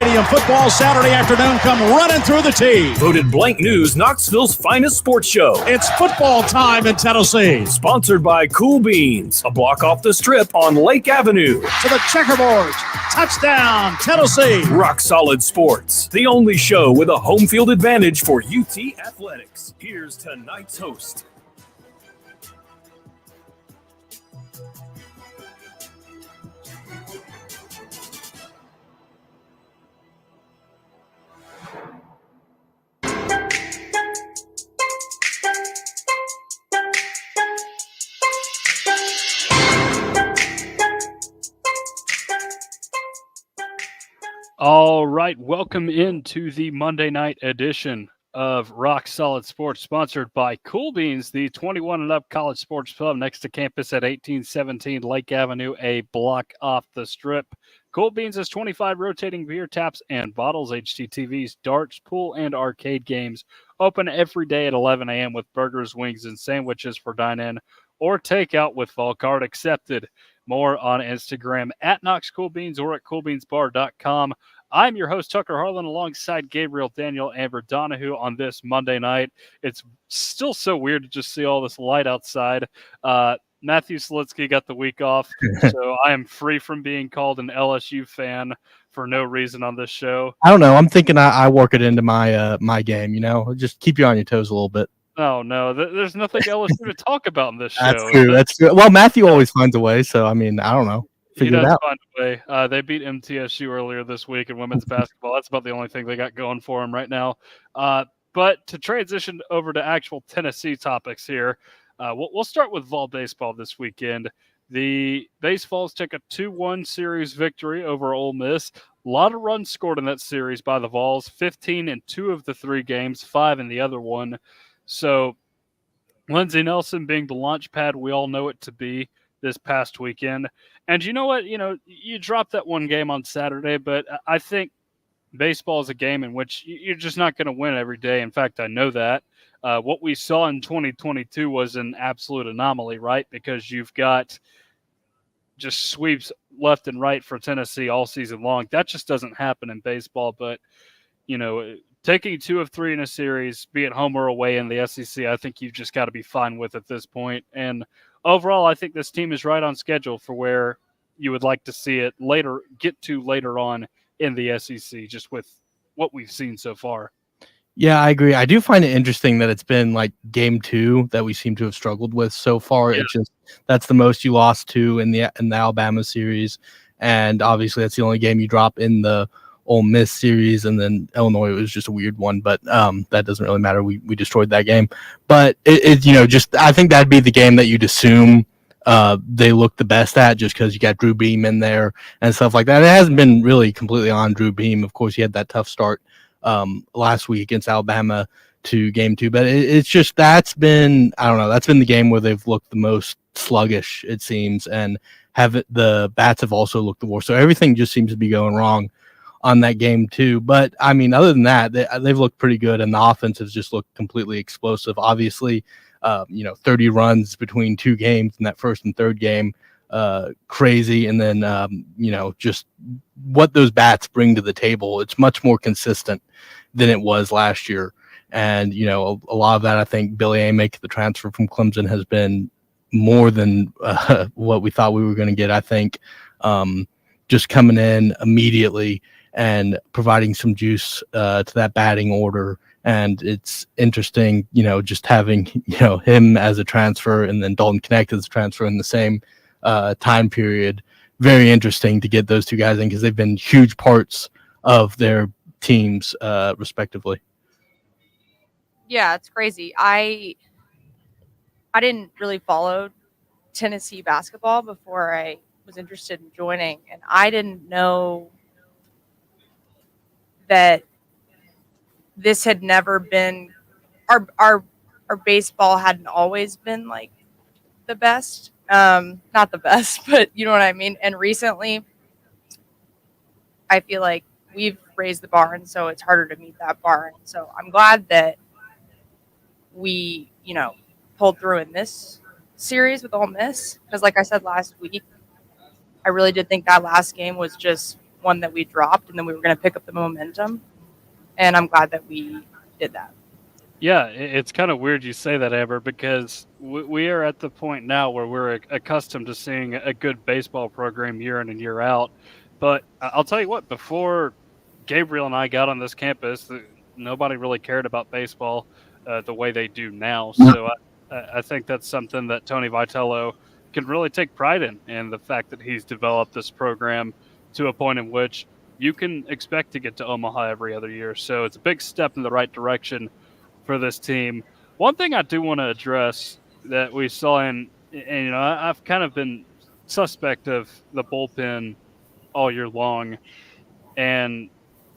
Football Saturday afternoon come running through the tee. Voted Blank News Knoxville's finest sports show. It's football time in Tennessee. Sponsored by Cool Beans, a block off the strip on Lake Avenue. To the checkerboards. Touchdown, Tennessee. Rock Solid Sports, the only show with a home field advantage for UT Athletics. Here's tonight's host. All right, welcome into the Monday night edition of Rock Solid Sports, sponsored by Cool Beans, the 21 and up college sports pub next to campus at 1817 Lake Avenue, a block off the strip. Cool Beans has 25 rotating beer taps and bottles, HDTVs, darts, pool, and arcade games. Open every day at 11 a.m. with burgers, wings, and sandwiches for dine-in or takeout with Vol Card accepted. More on Instagram at Knox Cool Beans or at coolbeansbar.com. I'm your host, Tucker Harlan, alongside Gabriel Daniel Amber Donahue on this Monday night. It's still so weird to just see all this light outside. Matthew Slitsky got the week off, so I am free from being called an LSU fan for no reason on this show. I don't know. I'm thinking I work it into my my game, just keep you on your toes a little bit. Oh, no, there's nothing LSU to talk about in this show. That's true. Well, Matthew always finds a way, so, I mean, I don't know. He does find a way. They beat MTSU earlier this week in women's basketball. That's about the only thing they got going for them right now. But to transition over to actual Tennessee topics here, we'll start with Vol baseball this weekend. The Baseballs took a 2-1 series victory over Ole Miss. A lot of runs scored in that series by the Vols, 15 in 2 of the 3 games, 5 in the other one. So Lindsey Nelson being the launch pad we all know it to be this past weekend. And you know what? You dropped that one game on Saturday, but I think baseball is a game in which you're just not going to win every day. In fact, I know that. What we saw in 2022 was an absolute anomaly, right? Because you've got just sweeps left and right for Tennessee all season long. That just doesn't happen in baseball. But, taking 2 of 3 in a series, be it home or away in the SEC, I think you've just got to be fine with at this point. And overall, I think this team is right on schedule for where you would like to see it get to later on in the SEC, just with what we've seen so far. Yeah, I agree. I do find it interesting that it's been like game 2 that we seem to have struggled with so far. Yeah. That's the most you lost to in the Alabama series. And obviously that's the only game you drop in the Ole Miss series, and then Illinois was just a weird one, but that doesn't really matter. We destroyed that game, but I think that'd be the game that you'd assume they look the best at, just because you got Drew Beam in there and stuff like that. It hasn't been really completely on Drew Beam. Of course, he had that tough start last week against Alabama to game 2, but it's just that's been the game where they've looked the most sluggish, it seems, and the bats have also looked the worst. So everything just seems to be going wrong on that game too. But I mean, other than that, they've looked pretty good, and the offense has just looked completely explosive. Obviously, 30 runs between 2 games in that first and third game, crazy. And then, just what those bats bring to the table, it's much more consistent than it was last year. And, a lot of that, I think Billy Amick, the transfer from Clemson, has been more than what we thought we were going to get. I think just coming in immediately and providing some juice to that batting order. And it's interesting, just having, him as a transfer and then Dalton Knecht as a transfer in the same time period. Very interesting to get those 2 guys in, because they've been huge parts of their teams, respectively. Yeah, it's crazy. I didn't really follow Tennessee basketball before I was interested in joining, and I didn't know that this had never been our baseball hadn't always been like the best. Not the best, but you know what I mean. And recently I feel like we've raised the bar, and so it's harder to meet that bar. And so I'm glad that we, pulled through in this series with Ole Miss, because like I said last week, I really did think that last game was just one that we dropped, and then we were going to pick up the momentum. And I'm glad that we did that. Yeah, it's kind of weird you say that, Amber, because we are at the point now where we're accustomed to seeing a good baseball program year in and year out. But I'll tell you what, before Gabriel and I got on this campus, nobody really cared about baseball the way they do now. So I think that's something that Tony Vitello can really take pride in, and the fact that he's developed this program to a point in which you can expect to get to Omaha every other year. So it's a big step in the right direction for this team. One thing I do want to address that we saw and you know, I've kind of been suspect of the bullpen all year long. And,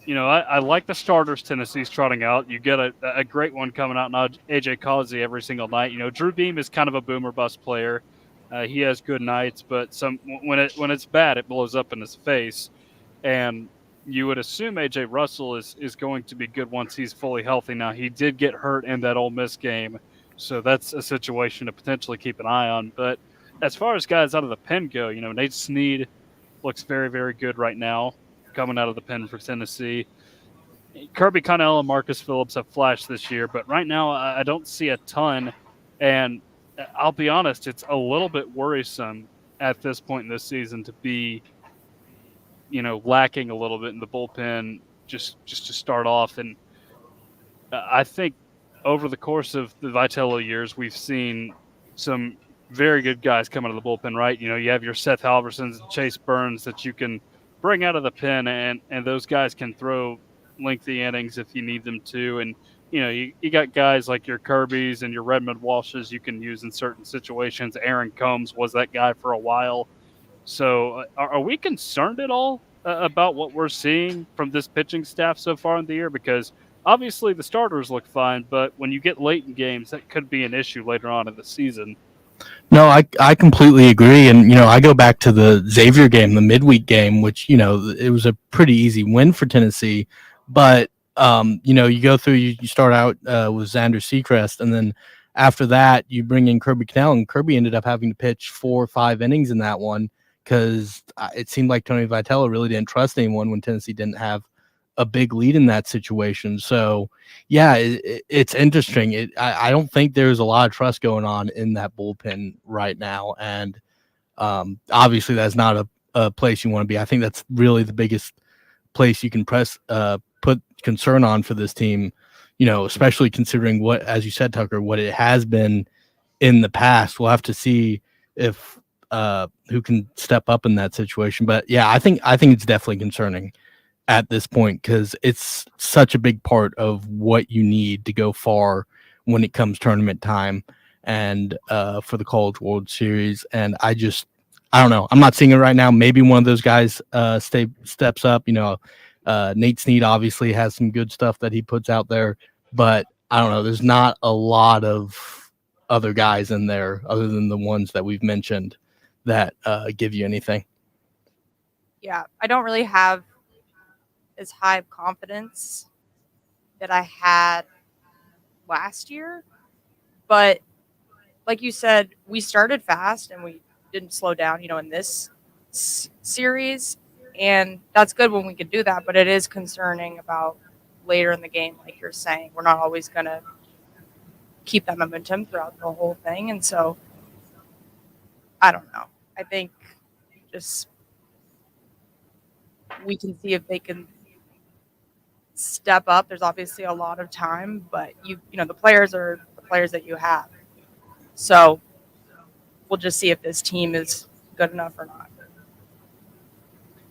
you know, I like the starters Tennessee's trotting out. You get a great one coming out now, AJ Causey every single night. You know, Drew Beam is kind of a boomer bust player. He has good nights, but when it's bad, it blows up in his face. And you would assume AJ Russell is going to be good once he's fully healthy. Now, he did get hurt in that Ole Miss game, so that's a situation to potentially keep an eye on. But as far as guys out of the pen go, you know, Nate Snead looks very, very good right now coming out of the pen for Tennessee. Kirby Connell and Marcus Phillips have flashed this year, but right now I don't see a ton. And I'll be honest, it's a little bit worrisome at this point in this season to be, you know, lacking a little bit in the bullpen just to start off. And I think over the course of the Vitello years, we've seen some very good guys come out of the bullpen, right? You know, you have your Seth Halversons and Chase Burns that you can bring out of the pen, and those guys can throw lengthy innings if you need them to. And, you know, you got guys like your Kirbys and your Redmond Walshes you can use in certain situations. Aaron Combs was that guy for a while. So are we concerned at all about what we're seeing from this pitching staff so far in the year? Because obviously the starters look fine, but when you get late in games, that could be an issue later on in the season. No, I completely agree. And, you know, I go back to the Xavier game, the midweek game, which, you know, it was a pretty easy win for Tennessee. But, you know, you go through, you start out with Xander Seacrest, and then after that, you bring in Kirby Connell, and Kirby ended up having to pitch 4 or 5 innings in that one because it seemed like Tony Vitello really didn't trust anyone when Tennessee didn't have a big lead in that situation. So, yeah, it's interesting. I don't think there's a lot of trust going on in that bullpen right now. And obviously that's not a place you want to be. I think that's really the biggest place you can put concern on for this team, you know, especially considering what, as you said, Tucker, what it has been in the past. We'll have to see if who can step up in that situation. But yeah, I think it's definitely concerning at this point because it's such a big part of what you need to go far when it comes tournament time and for the College World Series. And I don't know. I'm not seeing it right now. Maybe one of those guys steps up. You know, Nate Snead obviously has some good stuff that he puts out there, but I don't know. There's not a lot of other guys in there other than the ones that we've mentioned that give you anything. Yeah, I don't really have as high of confidence that I had last year. But like you said, we started fast and we didn't slow down, you know, in this series. And that's good when we could do that. But it is concerning about later in the game, like you're saying. We're not always going to keep that momentum throughout the whole thing. And so, I don't know. I think just we can see if they can step up. There's obviously a lot of time, but you know, the players are the players that you have. So we'll just see if this team is good enough or not.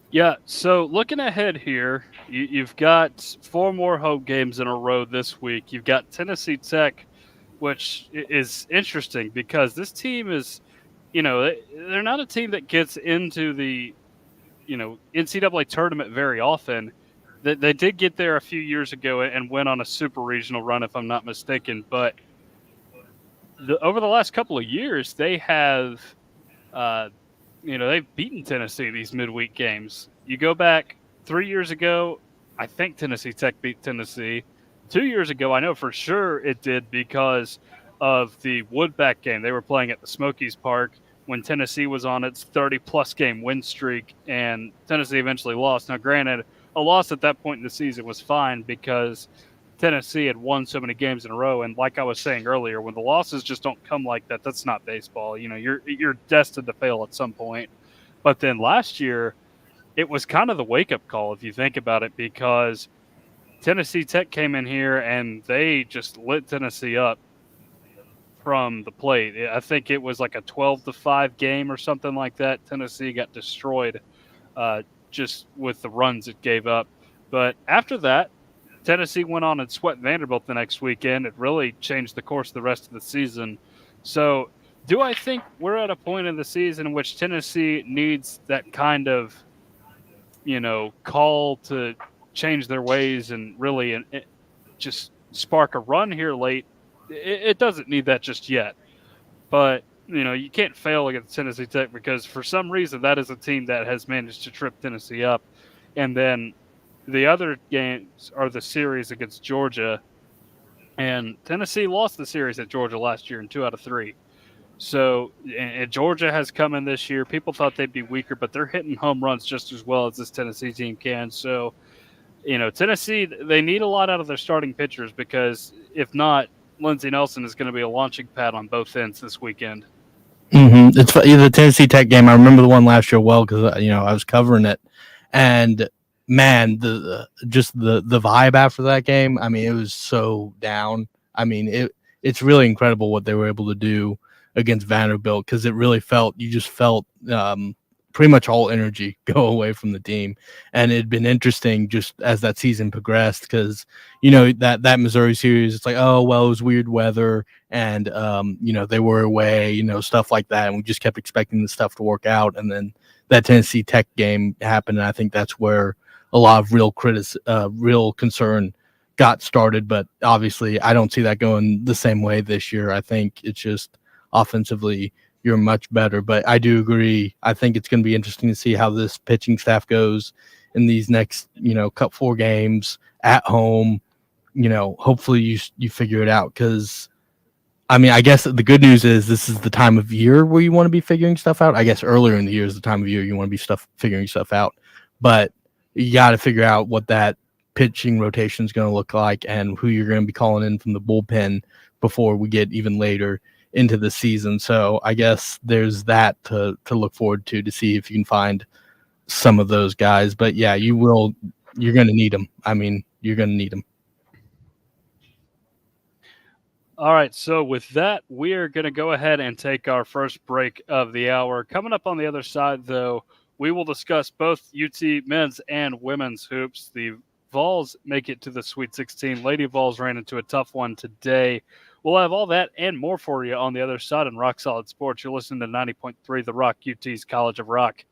Yeah, so looking ahead here, you've got 4 more home games in a row this week. You've got Tennessee Tech, which is interesting because this team is, you know, they're not a team that gets into the, you know, NCAA tournament very often. They did get there a few years ago and went on a super regional run, if I'm not mistaken. But over the last couple of years, they have, you know, they've beaten Tennessee these midweek games. You go back 3 years ago, I think Tennessee Tech beat Tennessee. 2 years ago, I know for sure it did because of the Woodback game. They were playing at the Smokies Park. when Tennessee was on its 30-plus game win streak, and Tennessee eventually lost. Now, granted, a loss at that point in the season was fine because Tennessee had won so many games in a row, and like I was saying earlier, when the losses just don't come like that, that's not baseball. You know, you're destined to fail at some point. But then last year, it was kind of the wake-up call, if you think about it, because Tennessee Tech came in here and they just lit Tennessee up from the plate. I think it was like a 12-5 game or something like that. Tennessee got destroyed just with the runs it gave up. But after that, Tennessee went on and swept Vanderbilt the next weekend. It really changed the course of the rest of the season. So do I think we're at a point in the season in which Tennessee needs that kind of, call to change their ways and really just spark a run here late? It doesn't need that just yet. But, you can't fail against Tennessee Tech because for some reason that is a team that has managed to trip Tennessee up. And then the other games are the series against Georgia. And Tennessee lost the series at Georgia last year in 2 out of 3. So and Georgia has come in this year. People thought they'd be weaker, but they're hitting home runs just as well as this Tennessee team can. So, Tennessee, they need a lot out of their starting pitchers because if not, Lindsey Nelson is going to be a launching pad on both ends this weekend. Mm-hmm. It's the Tennessee Tech game. I remember the one last year well because I was covering it, and man, the vibe after that game. I mean, it was so down. I mean, it's really incredible what they were able to do against Vanderbilt because you just felt pretty much all energy go away from the team. And it'd been interesting just as that season progressed because, that Missouri series, it's like, oh, well, it was weird weather and, they were away, stuff like that. And we just kept expecting the stuff to work out. And then that Tennessee Tech game happened. And I think that's where a lot of real concern got started. But obviously I don't see that going the same way this year. I think it's just offensively you're much better, but I do agree. I think it's going to be interesting to see how this pitching staff goes in these next, Cup 4 games at home. Hopefully you figure it out because, I guess the good news is this is the time of year where you want to be figuring stuff out. I guess earlier in the year is the time of year you want to be figuring stuff out, but you got to figure out what that pitching rotation is going to look like and who you're going to be calling in from the bullpen before we get even later into the season. So I guess there's that to look forward to see if you can find some of those guys. But yeah, you're going to need them. You're going to need them. All right. So with that, we are going to go ahead and take our first break of the hour. Coming up on the other side, though, we will discuss both UT men's and women's hoops. The Vols make it to the Sweet 16. Lady Vols ran into a tough one today. We'll have all that and more for you on the other side in Rock Solid Sports. You're listening to 90.3 The Rock, UT's College of Rock.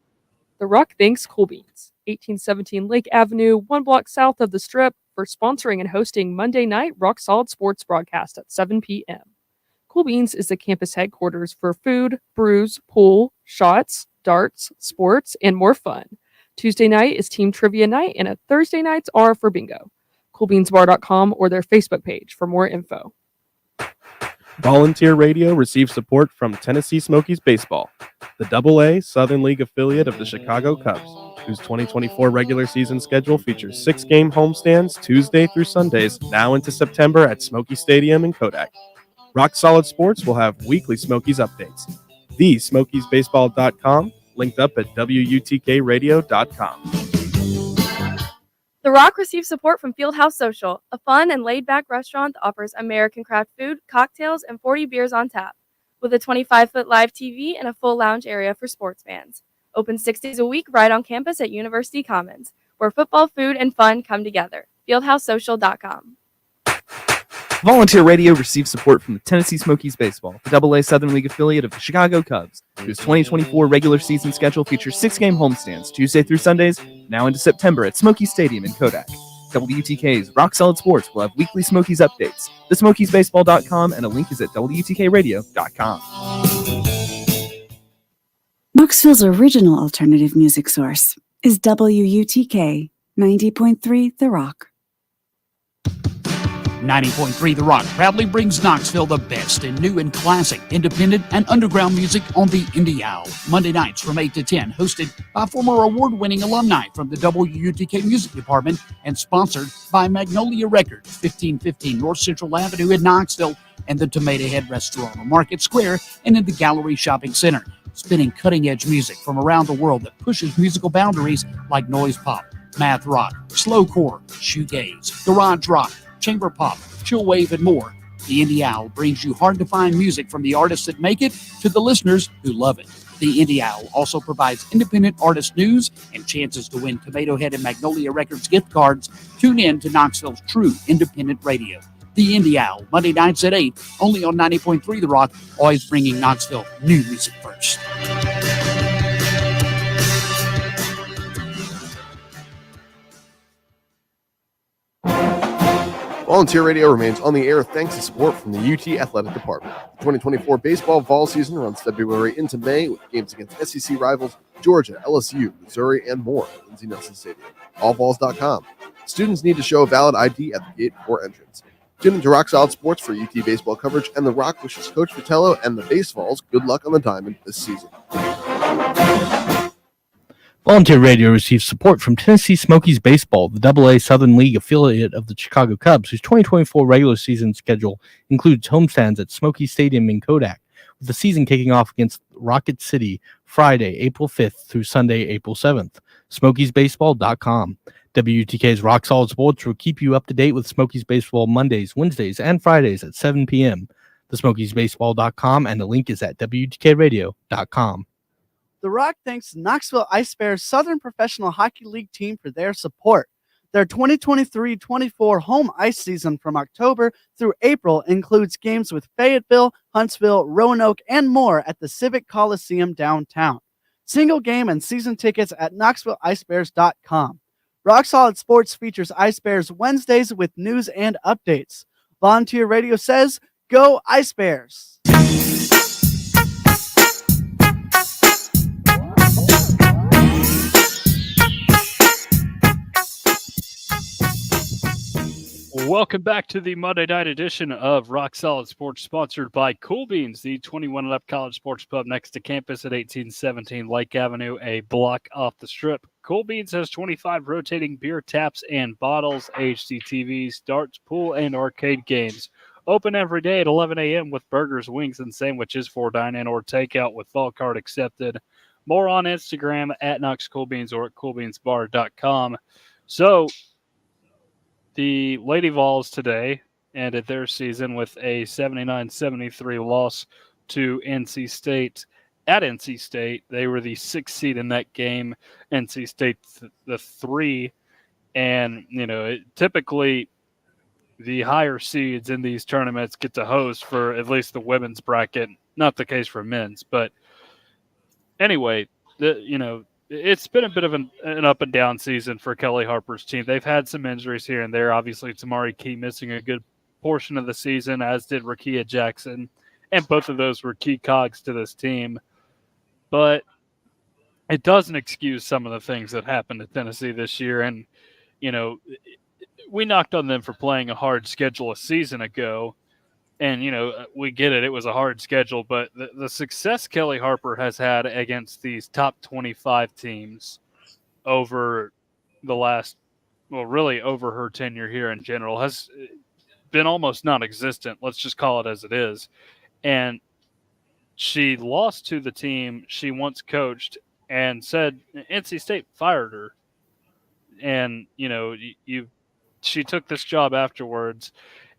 The Rock thanks Cool Beans, 1817 Lake Avenue, 1 block south of the Strip, for sponsoring and hosting Monday night Rock Solid Sports broadcast at 7 p.m. Cool Beans is the campus headquarters for food, brews, pool, shots, darts, sports, and more fun. Tuesday night is team trivia night, and Thursday nights are for bingo. CoolBeansBar.com or their Facebook page for more info. Volunteer Radio receives support from Tennessee Smokies Baseball, the AA Southern League affiliate of the Chicago Cubs, whose 2024 regular season schedule features 6-game homestands Tuesday through Sundays now into September at Smoky Stadium in Kodak. Rock Solid Sports will have weekly Smokies updates. TheSmokiesBaseball.com, linked up at WUTKRadio.com. The Rock receives support from Fieldhouse Social, a fun and laid-back restaurant that offers American craft food, cocktails, and 40 beers on tap, with a 25-foot live TV and a full lounge area for sports fans. Open 6 days a week right on campus at University Commons, where football, food, and fun come together. FieldhouseSocial.com. Volunteer Radio receives support from the Tennessee Smokies Baseball, the AA Southern League affiliate of the Chicago Cubs, whose 2024 regular season schedule features 6-game homestands Tuesday through Sundays, now into September at Smoky Stadium in Kodak. WTK's Rock Solid Sports will have weekly Smokies updates. TheSmokiesBaseball.com, and a link is at WTKRadio.com. Knoxville's original alternative music source is WUTK 90.3 The Rock. 90.3 The Rock proudly brings Knoxville the best in new and classic, independent, and underground music on the Indie Owl. Monday nights from 8 to 10, hosted by former award-winning alumni from the WUTK Music Department and sponsored by Magnolia Records, 1515 North Central Avenue in Knoxville, and the Tomato Head Restaurant on Market Square and in the Gallery Shopping Center. Spinning cutting-edge music from around the world that pushes musical boundaries like noise pop, math rock, slowcore, shoegaze, garage rock, chamber pop, chillwave, and more. The Indie Owl brings you hard-to-find music from the artists that make it to the listeners who love it. The Indie Owl also provides independent artist news and chances to win Tomato Head and Magnolia Records gift cards. Tune in to Knoxville's true independent radio. The Indie Owl, Monday nights at 8, only on 90.3 The Rock, always bringing Knoxville new music first. Volunteer Radio remains on the air thanks to support from the UT Athletic Department. The 2024 baseball fall season runs February into May with games against SEC rivals Georgia, LSU, Missouri, and more at Lindsey Nelson Stadium. Allballs.com. Students need to show a valid ID at the gate before entrance. Tune into Rock Solid Sports for UT baseball coverage, and The Rock wishes Coach Vitello and the Baseballs good luck on the diamond this season. Volunteer Radio receives support from Tennessee Smokies Baseball, the AA Southern League affiliate of the Chicago Cubs, whose 2024 regular season schedule includes homestands at Smoky Stadium in Kodak, with the season kicking off against Rocket City Friday, April 5th through Sunday, April 7th. SmokiesBaseball.com. WTK's Rock Solid Sports will keep you up to date with Smokies Baseball Mondays, Wednesdays, and Fridays at 7 p.m. TheSmokiesBaseball.com, and the link is at WTKRadio.com. The Rock thanks Knoxville Ice Bears Southern Professional Hockey League team for their support. Their 2023-24 home ice season from October through April includes games with Fayetteville, Huntsville, Roanoke, and more at the Civic Coliseum downtown. Single game and season tickets at KnoxvilleIceBears.com. Rock Solid Sports features Ice Bears Wednesdays with news and updates. Volunteer Radio says, go Ice Bears! Welcome back to the Monday night edition of Rock Solid Sports, sponsored by Cool Beans, the 21 and up college sports pub next to campus at 1817 Lake Avenue, a block off the strip. Cool Beans has 25 rotating beer taps and bottles, HDTVs, darts, pool, and arcade games. Open every day at 11 a.m. with burgers, wings, and sandwiches for dine-in or takeout with fall card accepted. More on Instagram at Knox Cool Beans or at coolbeansbar.com. So, the Lady Vols today ended their season with a 79-73 loss to NC State. At NC State, they were the 6th seed in that game. NC State the 3. And, typically the higher seeds in these tournaments get to host for at least the women's bracket. Not the case for men's. But anyway, it's been a bit of an up and down season for Kelly Harper's team. They've had some injuries here and there. Obviously, Tamari Key missing a good portion of the season, as did Rakia Jackson. And both of those were key cogs to this team. But it doesn't excuse some of the things that happened at Tennessee this year. And, we knocked on them for playing a hard schedule a season ago. And, we get it. It was a hard schedule. But the success Kelly Harper has had against these top 25 teams over the last, really over her tenure here in general, has been almost non-existent. Let's just call it as it is. And she lost to the team she once coached and said NC State fired her. And, she took this job afterwards.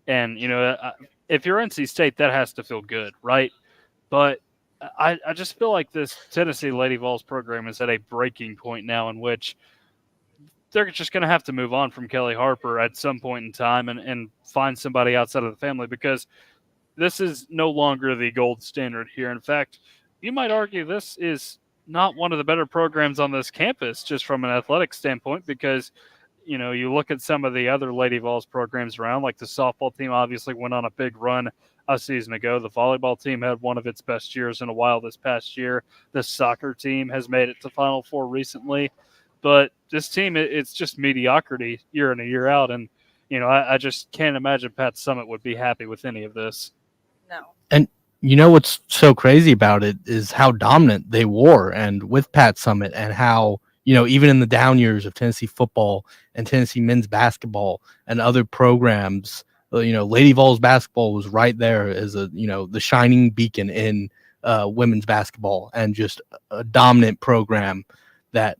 And, if you're NC State, that has to feel good, right? But I just feel like this Tennessee Lady Vols program is at a breaking point now in which they're just going to have to move on from Kelly Harper at some point in time and find somebody outside of the family, because this is no longer the gold standard here. In fact, you might argue this is not one of the better programs on this campus just from an athletic standpoint, because you look at some of the other Lady Vols programs around, like the softball team obviously went on a big run a season ago. The volleyball team had one of its best years in a while this past year. The soccer team has made it to Final Four recently. But this team, it's just mediocrity year in and year out. And, I just can't imagine Pat Summitt would be happy with any of this. No. And what's so crazy about it is how dominant they were, and with Pat Summitt, and how, even in the down years of Tennessee football and Tennessee men's basketball and other programs, Lady Vols basketball was right there as the shining beacon in women's basketball, and just a dominant program that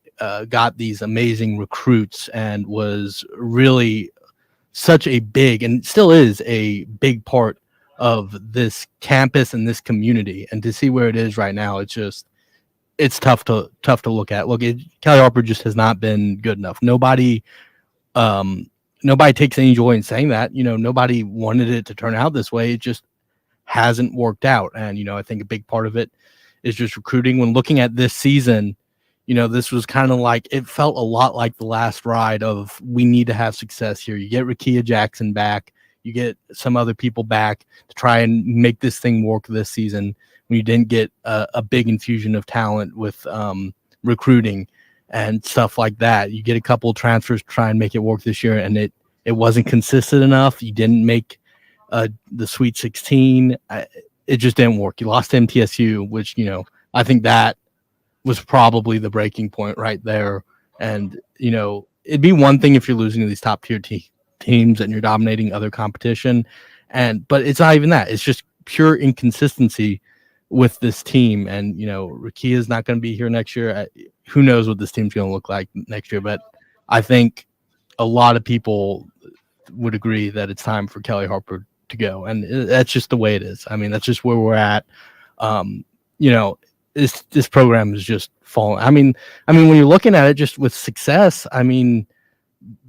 got these amazing recruits and was really such a big, and still is a big part of this campus and this community. And to see where it is right now, it's tough to look at. Kelly Harper just has not been good enough. Nobody takes any joy in saying that. Nobody wanted it to turn out this way. It just hasn't worked out. And I think a big part of it is just recruiting. When looking at this season, this was kind of like, it felt a lot like the last ride of, we need to have success here. You get Rakia Jackson back, you get some other people back to try and make this thing work this season, when you didn't get a big infusion of talent with recruiting and stuff like that. You get a couple of transfers to try and make it work this year, and it wasn't consistent enough. You didn't make the Sweet 16. It just didn't work. You lost to MTSU, which, I think that was probably the breaking point right there. And, it'd be one thing if you're losing to these top tier teams and you're dominating other competition. But it's not even that. It's just pure inconsistency with this team. And, Rakia is not going to be here next year. Who knows what this team's going to look like next year. But I think a lot of people would agree that it's time for Kelly Harper to go. And that's just the way it is. I mean, that's just where we're at. This program is just falling. I mean, when you're looking at it just with success,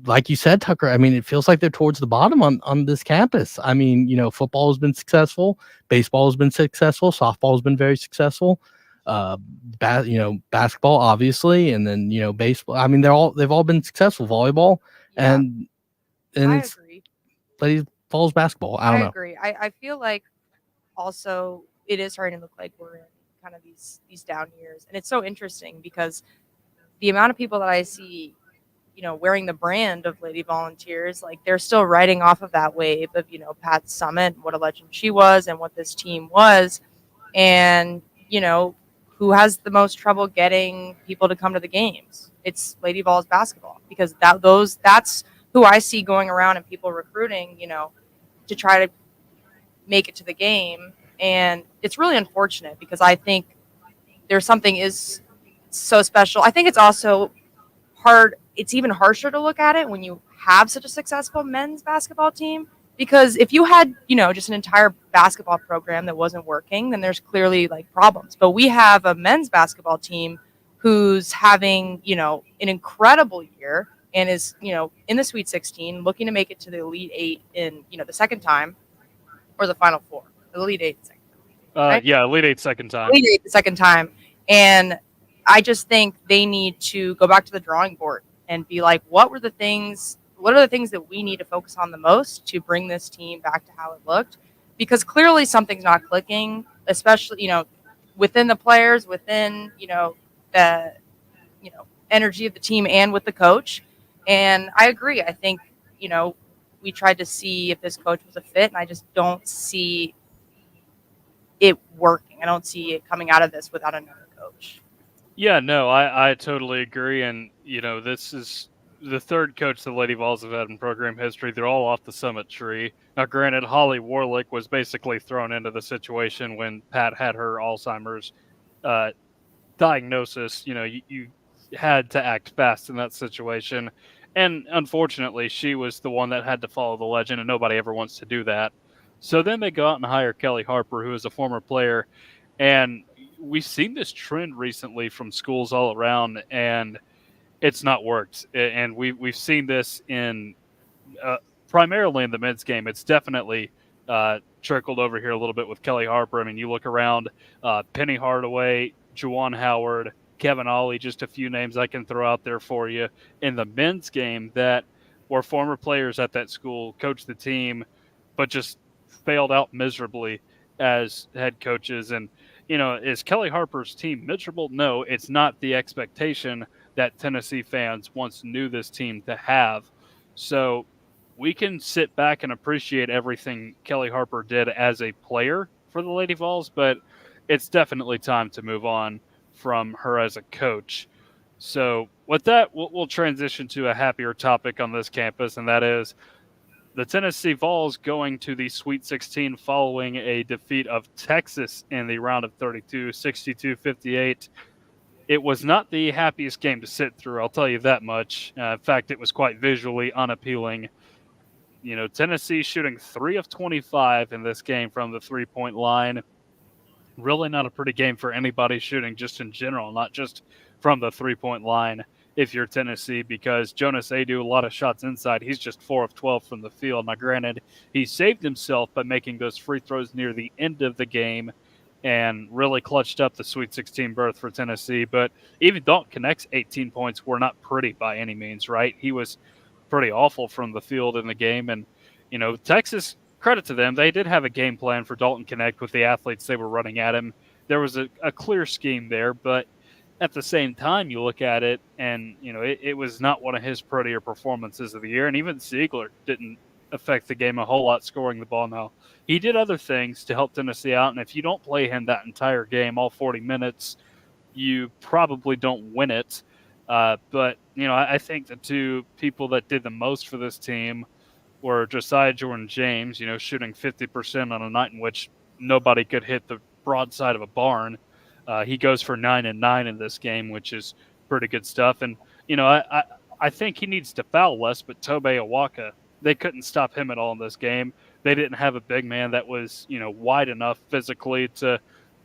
like you said, Tucker, it feels like they're towards the bottom on this campus. Football has been successful, baseball has been successful, softball has been very successful, basketball obviously, and then baseball. They've all been successful. Volleyball, and I it's agree. Ladies Falls basketball. I don't know. agree. I feel like also it is starting to look like we're in kind of these down years, and it's so interesting because the amount of people that I see, wearing the brand of Lady Volunteers, like they're still riding off of that wave of, Pat Summitt, what a legend she was and what this team was. And, who has the most trouble getting people to come to the games? It's Lady Vols basketball, because that's who I see going around and people recruiting, to try to make it to the game. And it's really unfortunate because I think there's something is so special. I think it's also hard. It's even harsher to look at it when you have such a successful men's basketball team, because if you had, just an entire basketball program that wasn't working, then there's clearly like problems. But we have a men's basketball team who's having, an incredible year and is, in the Sweet 16, looking to make it to the Elite Eight in, the second time, or the Final Four. The Elite Eight second time. Right? Yeah, Elite Eight second time. Elite Eight the second time. And I just think they need to go back to the drawing board and be like, what are the things that we need to focus on the most to bring this team back to how it looked? Because clearly something's not clicking, especially, within the players, within, the, energy of the team and with the coach. And I agree. I think, we tried to see if this coach was a fit, and I just don't see it working. I don't see it coming out of this without another coach. Yeah, no, I totally agree. And, this is the third coach the Lady Vols have had in program history. They're all off the Summitt tree. Now, granted, Holly Warlick was basically thrown into the situation when Pat had her Alzheimer's diagnosis. You had to act fast in that situation. And unfortunately, she was the one that had to follow the legend, and nobody ever wants to do that. So then they go out and hire Kelly Harper, who is a former player. And we've seen this trend recently from schools all around, and it's not worked. And we've seen this in primarily in the men's game. It's definitely trickled over here a little bit with Kelly Harper. You look around, Penny Hardaway, Juwan Howard, Kevin Ollie, just a few names I can throw out there for you in the men's game that were former players at that school, coached the team, but just failed out miserably as head coaches. And, is Kelly Harper's team miserable? No, it's not the expectation that Tennessee fans once knew this team to have. So we can sit back and appreciate everything Kelly Harper did as a player for the Lady Vols, but it's definitely time to move on from her as a coach. So with that, we'll transition to a happier topic on this campus, and that is the Tennessee Vols going to the Sweet 16 following a defeat of Texas in the round of 32, 62-58. It was not the happiest game to sit through, I'll tell you that much. In fact, it was quite visually unappealing. You know, Tennessee shooting 3 of 25 in this game from the three-point line. Really not a pretty game for anybody shooting just in general, not just from the three-point line if you're Tennessee, because Jonas Adu, a lot of shots inside. He's just 4 of 12 from the field. Now, granted, he saved himself by making those free throws near the end of the game and really clutched up the Sweet 16 berth for Tennessee. But even Dalton Connect's 18 points were not pretty by any means, right? He was pretty awful from the field in the game. And, you know, Texas, credit to them, they did have a game plan for Dalton Connect with the athletes they were running at him. There was a clear scheme there, but at the same time, you look at it, and you know it was not one of his prettier performances of the year. And even Ziegler didn't affect the game a whole lot, scoring the ball. Now he did other things to help Tennessee out, and if you don't play him that entire game, all 40 minutes, you probably don't win it. But you know, I think the two people that did the most for this team were Josiah Jordan-James. You know, shooting 50% on a night in which nobody could hit the broadside of a barn. He goes for 9 and 9 in this game, which is pretty good stuff. And, you know, I think he needs to foul less, but Tobe Awaka, they couldn't stop him at all in this game. They didn't have a big man that was, you know, wide enough physically to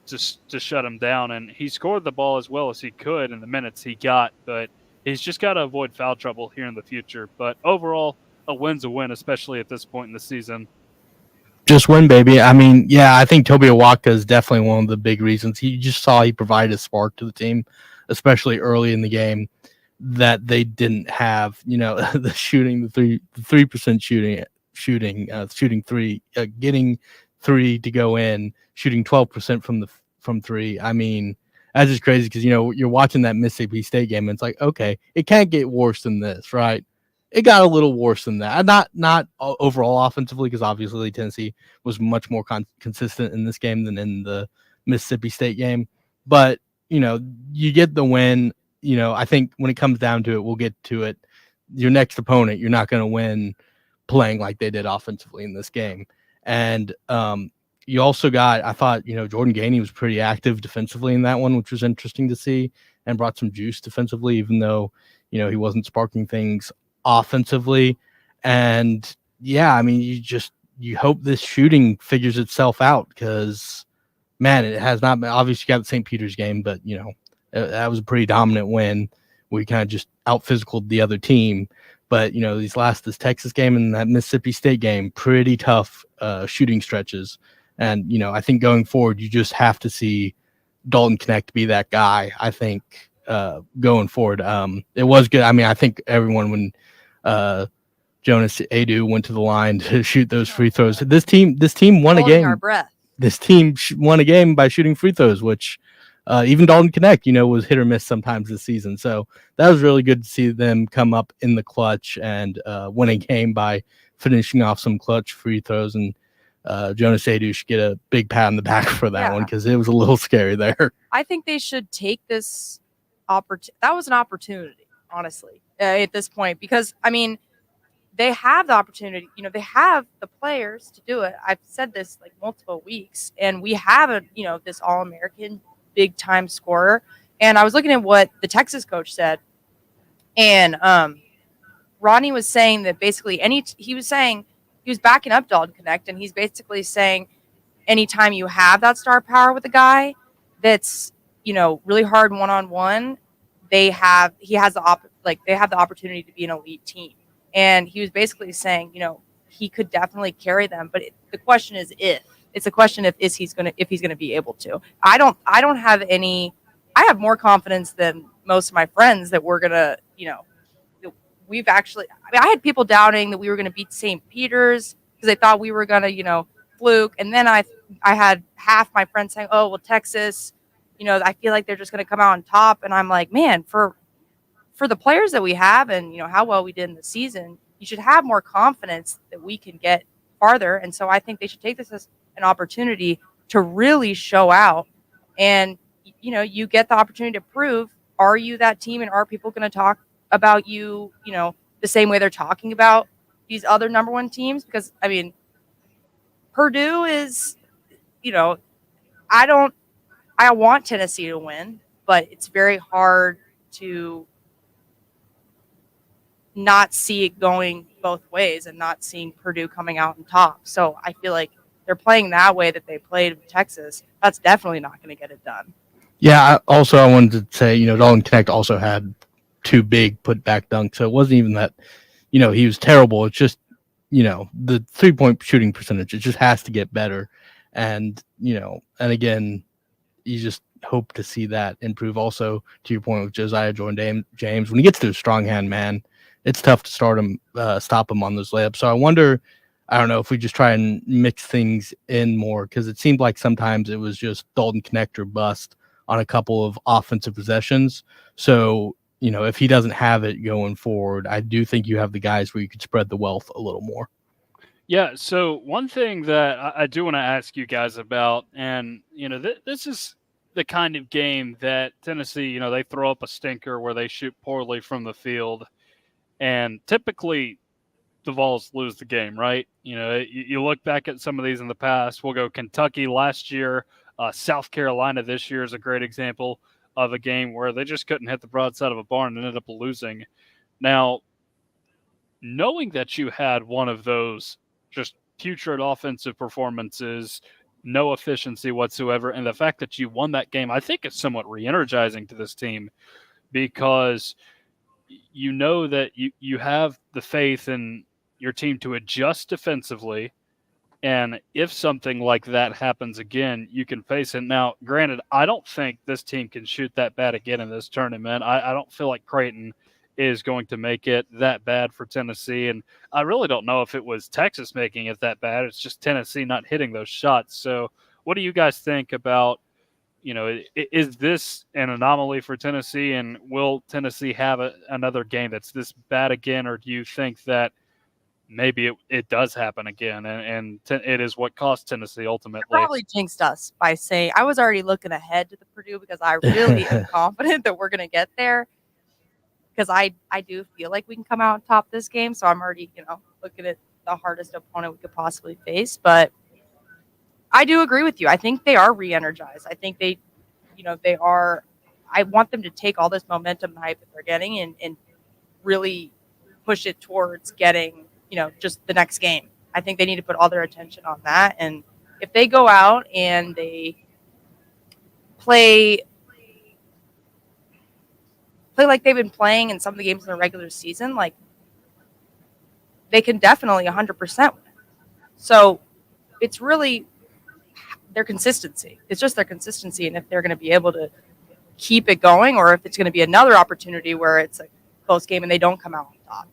shut him down. And he scored the ball as well as he could in the minutes he got, but he's just got to avoid foul trouble here in the future. But overall, a win's a win, especially at this point in the season. Just win, baby. I mean, yeah, I think Toby Awaka is definitely one of the big reasons. He just saw he provided a spark to the team, especially early in the game, that they didn't have. You know, the shooting, the 3% shooting three, getting three to go in, shooting 12% from three. I mean, that's just crazy because you know you're watching that Mississippi State game and it's like, okay, it can't get worse than this, right? It got a little worse than that. Not overall offensively, because obviously Tennessee was much more consistent in this game than in the Mississippi State game. But, you know, you get the win. You know, I think when it comes down to it, we'll get to it. Your next opponent, you're not going to win playing like they did offensively in this game. And you also got, I thought, you know, Jordan Gainey was pretty active defensively in that one, which was interesting to see, and brought some juice defensively, even though, you know, he wasn't sparking things offensively. And yeah, I mean, you hope this shooting figures itself out, because man, it has not been. Obviously you got the St. Peter's game, but you know, that was a pretty dominant win. We kind of just out physicaled the other team. But you know, this Texas game and that Mississippi State game, pretty tough shooting stretches. And you know, I think going forward, you just have to see Dalton Connect be that guy. I think going forward, it was good. I mean, I think everyone, when Jonas Adu went to the line to shoot those free throws, this team won a game. Our breath. This team won a game by shooting free throws, which even Dalton Connect, you know, was hit or miss sometimes this season. So that was really good to see them come up in the clutch and win a game by finishing off some clutch free throws. And Jonas Adu should get a big pat on the back for that one, because it was a little scary there. I think they should take this that was an opportunity, honestly, at this point, because I mean, they have the opportunity, you know, they have the players to do it. I've said this like multiple weeks, and we have this All-American big time scorer. And I was looking at what the Texas coach said, and Rodney was saying that basically he was backing up Dalton Connect, and he's basically saying anytime you have that star power with a guy that's, you know, really hard one-on-one, they have the opportunity to be an elite team. And he was basically saying, you know, he could definitely carry them, but the question is if. It's a question if he's gonna be able to. I don't have any. I have more confidence than most of my friends that we're gonna, you know, we've actually. I mean, I had people doubting that we were gonna beat St. Peter's because they thought we were gonna, you know, fluke, and then I had half my friends saying, oh well, Texas, you know, I feel like they're just gonna come out on top, and I'm like, man, for the players that we have and, you know, how well we did in the season, you should have more confidence that we can get farther. And so I think they should take this as an opportunity to really show out. And, you know, you get the opportunity to prove, are you that team, and are people going to talk about you, you know, the same way they're talking about these other number one teams? Because, I mean, Purdue is, you know, I want Tennessee to win, but it's very hard to not see it going both ways and not seeing Purdue coming out on top. So I feel like they're playing that way that they played with Texas. That's definitely not going to get it done. Yeah. I wanted to say, you know, Dalton Knecht also had 2 big putback dunks, so it wasn't even that, you know, he was terrible. It's just, you know, the 3-point shooting percentage, it just has to get better. And, you know, and again, you just hope to see that improve. Also, to your point with Josiah Jordan-James, when he gets to a strong hand, man, it's tough to stop him on those layups. So I wonder, I don't know if we just try and mix things in more, because it seemed like sometimes it was just Dalton Knecht or bust on a couple of offensive possessions. So, you know, if he doesn't have it going forward, I do think you have the guys where you could spread the wealth a little more. Yeah, so one thing that I do want to ask you guys about, and, you know, this is the kind of game that Tennessee, you know, they throw up a stinker where they shoot poorly from the field, and typically the Vols lose the game, right? You know, you look back at some of these in the past. We'll go Kentucky last year. South Carolina this year is a great example of a game where they just couldn't hit the broadside of a barn and ended up losing. Now, knowing that you had one of those just putrid offensive performances, no efficiency whatsoever, and the fact that you won that game, I think it's somewhat re-energizing to this team, because you know that you have the faith in your team to adjust defensively, and if something like that happens again, you can face it. Now, granted, I don't think this team can shoot that bad again in this tournament. I don't feel like Creighton is going to make it that bad for Tennessee, and I really don't know if it was Texas making it that bad. It's just Tennessee not hitting those shots. So what do you guys think about, you know, is this an anomaly for Tennessee, and will Tennessee have another game that's this bad again, or do you think that maybe it does happen again, and it is what cost Tennessee ultimately? You probably jinxed us by saying, I was already looking ahead to the Purdue, because I really am confident that we're going to get there, because I do feel like we can come out on top this game. So I'm already, you know, looking at the hardest opponent we could possibly face. But I do agree with you. I think they are re-energized. I think they are. I want them to take all this momentum and hype that they're getting and really push it towards getting, you know, just the next game. I think they need to put all their attention on that. And if they go out and they play like they've been playing in some of the games in the regular season, like, they can definitely 100% win. So it's really their consistency. It's just their consistency, and if they're going to be able to keep it going, or if it's going to be another opportunity where it's a close game and they don't come out on top.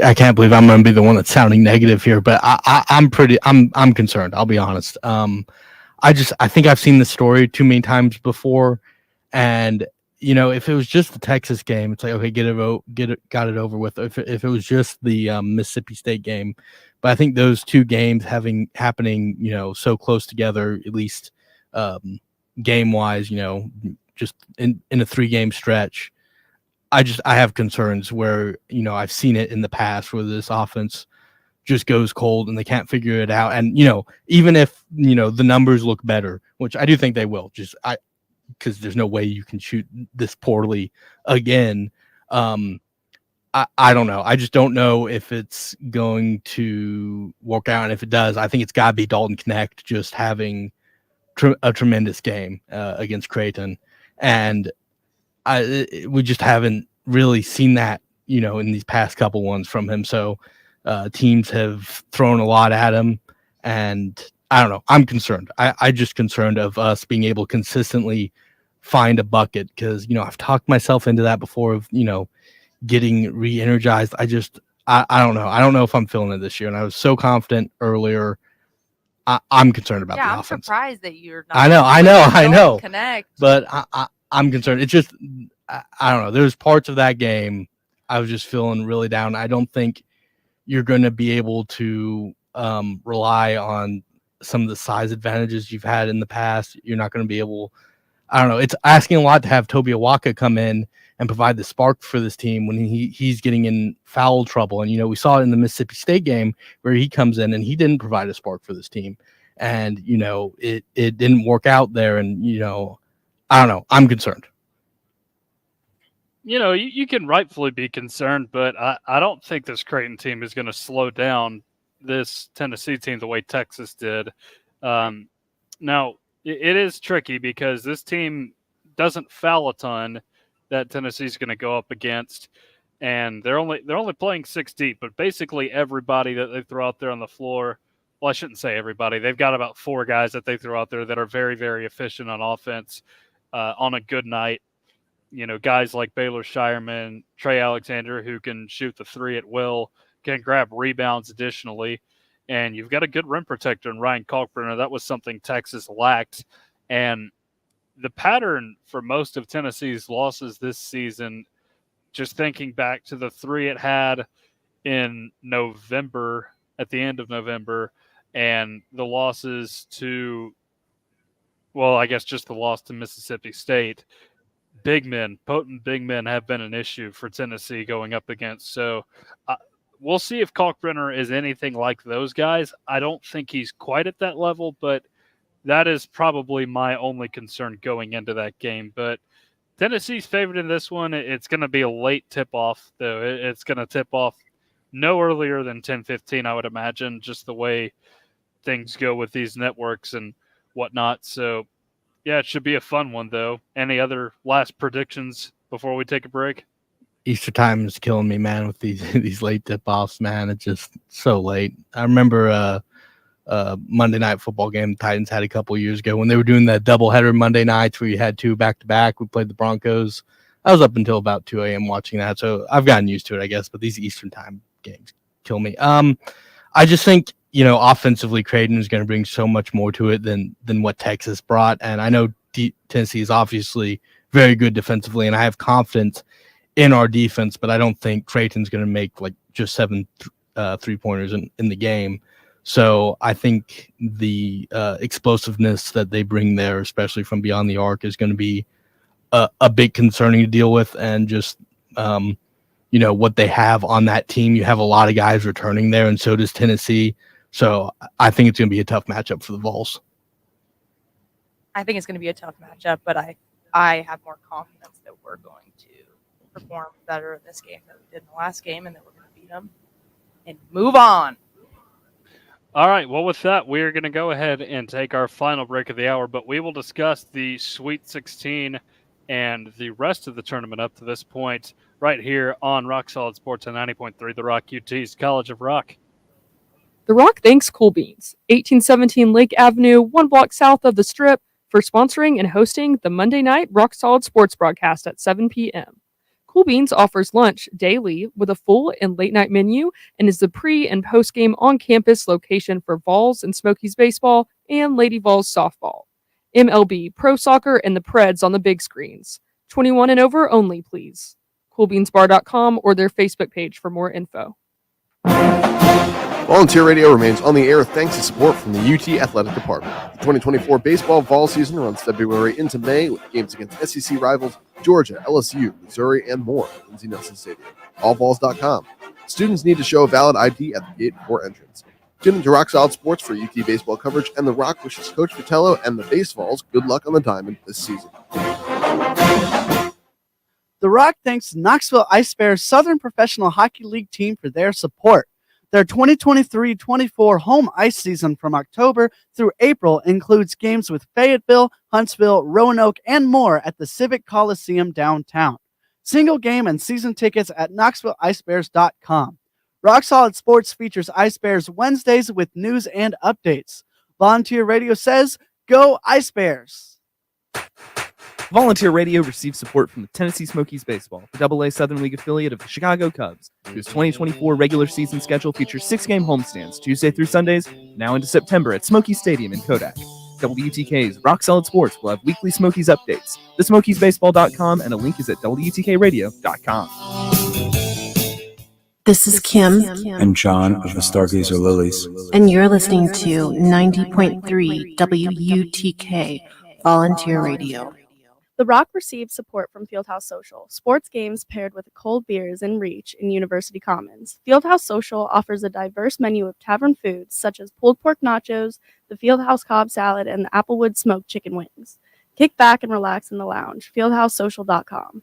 I can't believe I'm going to be the one that's sounding negative here, but I'm concerned. It honest. I think I've seen this story too many times before, and you know, if it was just the Texas game, it's like, okay, got it over with. If it was just the Mississippi State game, but I think those 2 games happening, you know, so close together, at least game wise, you know, just in a 3-game stretch, I have concerns where, you know, I've seen it in the past where this offense just goes cold and they can't figure it out. And, you know, even if, you know, the numbers look better, which I do think they will, because there's no way you can shoot this poorly again. I don't know. I just don't know if it's going to work out. And if it does, I think it's got to be Dalton Knecht just having a tremendous game against Creighton. And we just haven't really seen that, you know, in these past couple ones from him. So teams have thrown a lot at him, and I don't know. I'm concerned. I just concerned of us being able to consistently find a bucket, because, you know, I've talked myself into that before of, you know, getting re-energized. I don't know. I don't know if I'm feeling it this year, and I was so confident earlier. I'm concerned about the offense. I'm surprised that you're not. I know. Connect. But I'm concerned. It's just, I don't know. There's parts of that game I was just feeling really down. I don't think you're going to be able to rely on some of the size advantages you've had in the past. You're not going to be able, I don't know. It's asking a lot to have Toby Awaka come in and provide the spark for this team when he's getting in foul trouble. And, we saw it in the Mississippi State game where he comes in and he didn't provide a spark for this team. And, it didn't work out there. And, I don't know. I'm concerned. You can rightfully be concerned, but I don't think this Creighton team is going to slow down this Tennessee team the way Texas did. Now, it is tricky because this team doesn't foul a ton that Tennessee's going to go up against, and they're only playing 6 deep, but basically everybody that they throw out there on the floor, well, I shouldn't say everybody. They've got about 4 guys that they throw out there that are very, very efficient on offense on a good night. Guys like Baylor Shireman, Trey Alexander, who can shoot the 3 at will, can grab rebounds additionally. And you've got a good rim protector in Ryan Kalkbrenner. That was something Texas lacked. And the pattern for most of Tennessee's losses this season, just thinking back to the 3 it had in November, at the end of November, and the losses to, well, I guess just the loss to Mississippi State, potent big men have been an issue for Tennessee going up against. So we'll see if Kalkbrenner is anything like those guys. I don't think he's quite at that level, but that is probably my only concern going into that game. But Tennessee's favored in this one. It's going to be a late tip-off, though. It's going to tip off no earlier than 10:15, I would imagine, just the way things go with these networks and whatnot. So, yeah, it should be a fun one, though. Any other last predictions before we take a break? Easter time is killing me, man, with these late tip-offs, man. It's just so late. I remember Monday night football game the Titans had a couple years ago when they were doing that doubleheader Monday nights where you had 2 back-to-back. We played the Broncos. I was up until about 2 a.m. watching that, so I've gotten used to it, I guess, but these Eastern time games kill me. I just think, offensively, Creighton is going to bring so much more to it than what Texas brought, and I know Tennessee is obviously very good defensively, and I have confidence in our defense, but I don't think Creighton's going to make just 7 3-pointers in the game. So I think the explosiveness that they bring there, especially from beyond the arc, is going to be a bit concerning to deal with. And just, what they have on that team. You have a lot of guys returning there, and so does Tennessee. So I think it's going to be a tough matchup for the Vols. I think it's going to be a tough matchup, but I have more confidence that we're going to perform better in this game than we did in the last game, and that we're going to beat them and move on. All right. Well, with that, we're going to go ahead and take our final break of the hour, but we will discuss the Sweet 16 and the rest of the tournament up to this point right here on Rock Solid Sports on 90.3 The Rock, UT's College of Rock. The Rock thanks Cool Beans, 1817 Lake Avenue, 1 block south of the Strip, for sponsoring and hosting the Monday night Rock Solid Sports broadcast at 7 p.m. Cool Beans offers lunch daily with a full and late night menu and is the pre- and post-game on-campus location for Vols and Smokies baseball and Lady Vols softball, MLB, Pro Soccer, and the Preds on the big screens. 21 and over only, please. CoolBeansBar.com or their Facebook page for more info. Volunteer Radio remains on the air thanks to support from the UT Athletic Department. The 2024 baseball fall season runs February into May with games against SEC rivals Georgia, LSU, Missouri, and more at Lindsey Nelson Stadium. AllVols.com. Students need to show a valid ID at the gate before entrance. Tune into Rock Solid Sports for UT baseball coverage, and The Rock wishes Coach Vitello and the Base Vols good luck on the diamond this season. The Rock thanks Knoxville Ice Bears Southern Professional Hockey League team for their support. Their 2023-24 home ice season from October through April includes games with Fayetteville, Huntsville, Roanoke, and more at the Civic Coliseum downtown. Single game and season tickets at KnoxvilleIceBears.com. Rock Solid Sports features Ice Bears Wednesdays with news and updates. Volunteer Radio says, go Ice Bears! Volunteer Radio receives support from the Tennessee Smokies Baseball, the AA Southern League affiliate of the Chicago Cubs, whose 2024 regular season schedule features 6-game homestands Tuesday through Sundays, now into September at Smokies Stadium in Kodak. WTK's Rock Solid Sports will have weekly Smokies updates, thesmokiesbaseball.com, and a link is at WTKradio.com. This is Kim. And John of the Stargazer Lilies. And you're listening to 90.3 WUTK Volunteer Radio. The Rock received support from Fieldhouse Social, sports games paired with cold beers in reach in University Commons. Fieldhouse Social offers a diverse menu of tavern foods such as pulled pork nachos, the Fieldhouse Cobb salad, and the Applewood smoked chicken wings. Kick back and relax in the lounge. FieldhouseSocial.com.